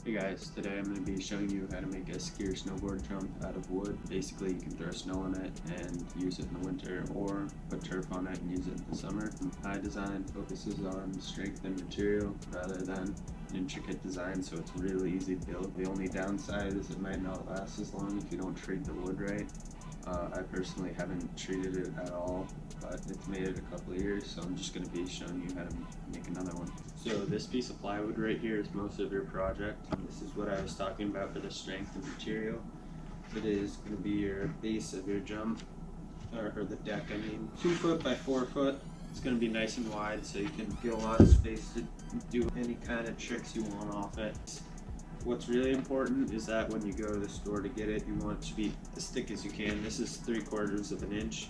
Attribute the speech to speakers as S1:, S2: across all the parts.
S1: Hey guys, today I'm going to be showing you how to make a skier snowboard jump out of wood. Basically, you can throw snow on it and use it in the winter, or put turf on it and use it in the summer. My design focuses on strength and material rather than intricate design, so it's really easy to build. The only downside is it might not last as long if you don't treat the wood right. I personally haven't treated it at all, but it's made it a couple of years, so I'm just going to be showing you how to make another one. So this piece of plywood right here is most of your project. This is what I was talking about for the strength of material. It is going to be your base of your jump, or the deck, I mean. 2 foot by 4 foot. It's going to be nice and wide, so you can get a lot of space to do any kind of tricks you want off it. What's really important is that when you go to the store to get it, you want it to be as thick as you can. This is 3/4 of an inch.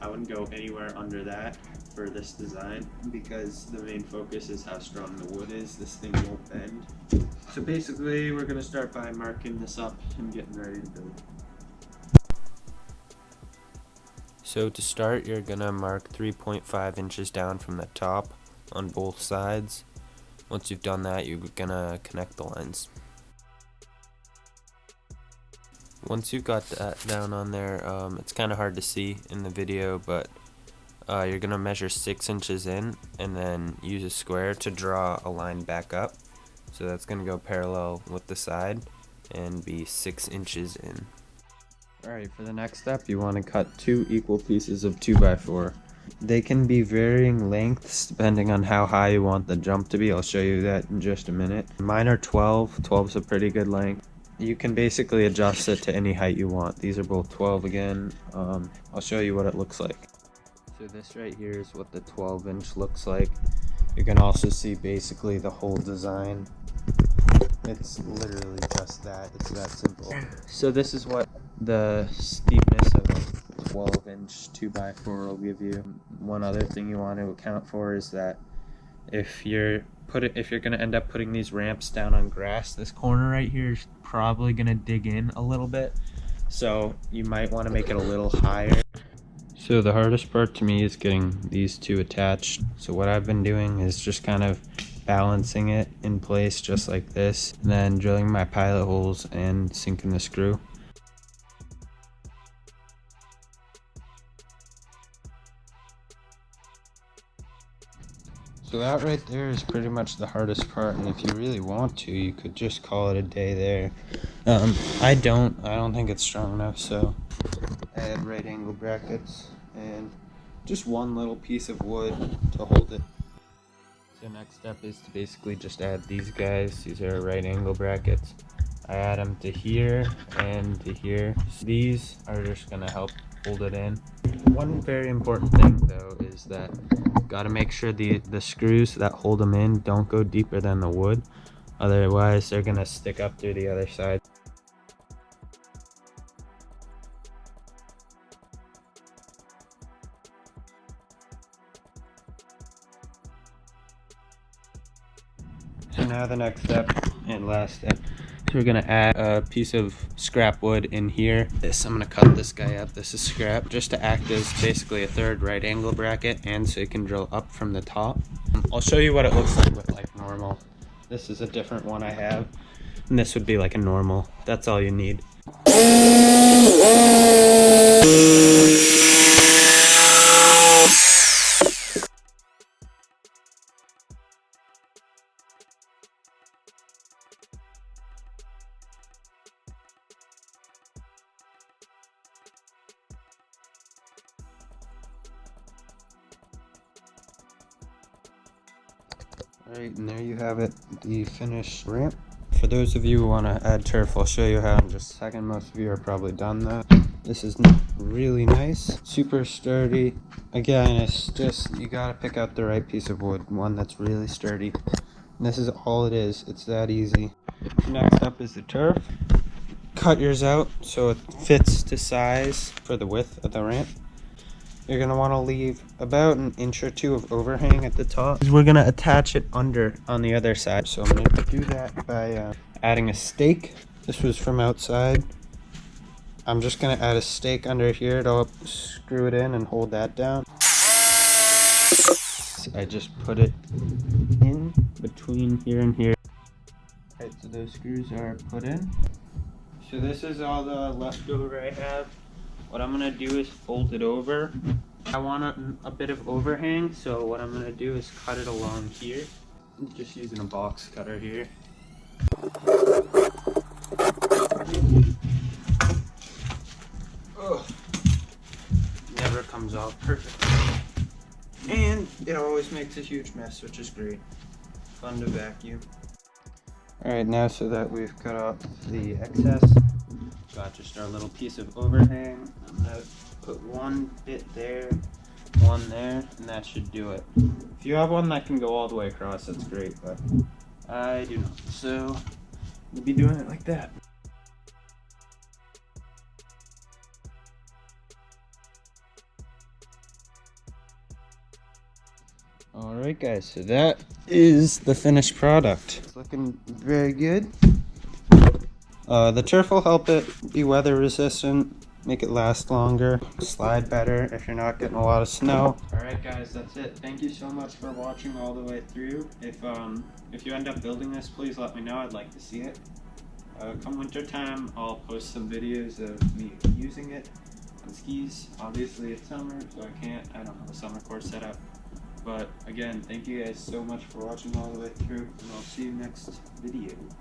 S1: I wouldn't go anywhere under that for this design because the main focus is how strong the wood is. This thing won't bend. So basically, we're going to start by marking this up and getting ready to build.
S2: So to start, you're going to mark 3.5 inches down from the top on both sides. Once you've done that, you're going to connect the lines. Once you've got that down on there, it's kind of hard to see in the video, but you're going to measure 6 inches in and then use a square to draw a line back up. So that's going to go parallel with the side and be 6 inches in. Alright, for the next step, you want to cut 2 equal pieces of 2x4. They can be varying lengths depending on how high you want the jump to be. I'll show you that in just a minute. Mine are 12. 12 is a pretty good length. You can basically adjust it to any height you want. These are both 12 again. I'll show you what it looks like. So this right here is what the 12-inch looks like. You can also see basically the whole design. It's literally just that. It's that simple. So this is what the steepness of a 12-inch 2x4 will give you. One other thing you want to account for is that if you're going to end up putting these ramps down on grass, this corner right here is probably going to dig in a little bit, so you might want to make it a little higher. So the hardest part to me is getting these two attached. So what I've been doing is just kind of balancing it in place just like this, and then drilling my pilot holes and sinking the screw. So that right there is pretty much the hardest part, and if you really want to, you could just call it a day there. I don't think it's strong enough, so add right angle brackets and just one little piece of wood to hold it. So next step is to basically just add these guys. These are right angle brackets. I add them to here and to here. So these are just gonna help hold it in. One very important thing though is that got to make sure the screws that hold them in don't go deeper than the wood, otherwise they're gonna stick up through the other side. So now the next step and last step, we're gonna add a piece of scrap wood in here. I'm gonna cut this guy up. This is scrap, just to act as basically a third right angle bracket, and so you can drill up from the top. I'll show you what it looks like with like normal. This is a different one I have, and this would be like a normal. That's all you need. Alright, and there you have it, the finished ramp. For those of you who want to add turf, I'll show you how in just a second. Most of you are probably done that. This is really nice, super sturdy. Again, it's just, you gotta pick out the right piece of wood, one that's really sturdy. And this is all it is, it's that easy. Next up is the turf. Cut yours out so it fits to size for the width of the ramp. You're going to want to leave about an inch or two of overhang at the top. We're going to attach it under on the other side. So I'm going to do that by adding a stake. This was from outside. I'm just going to add a stake under here to screw it in and hold that down. I just put it in between here and here. Alright, so of those screws are put in. So this is all the leftover I have. What I'm gonna do is fold it over. I want a bit of overhang, so what I'm gonna do is cut it along here. I'm just using a box cutter here. Ugh. Never comes off perfectly. And it always makes a huge mess, which is great. Fun to vacuum. Alright, now so that we've cut off the excess, got just our little piece of overhang. I'm gonna put one bit there, one there, and that should do it. If you have one that can go all the way across, that's great, but I do not. So we'll be doing it like that. Alright guys, so that is the finished product. It's looking very good. The turf will help it be weather resistant, make it last longer, slide better if you're not getting a lot of snow. Alright guys, that's it. Thank you so much for watching all the way through. If you end up building this, please let me know. I'd like to see it. Come winter time, I'll post some videos of me using it on skis. Obviously it's summer, so I don't have a summer course set up. But again, thank you guys so much for watching all the way through, and I'll see you next video.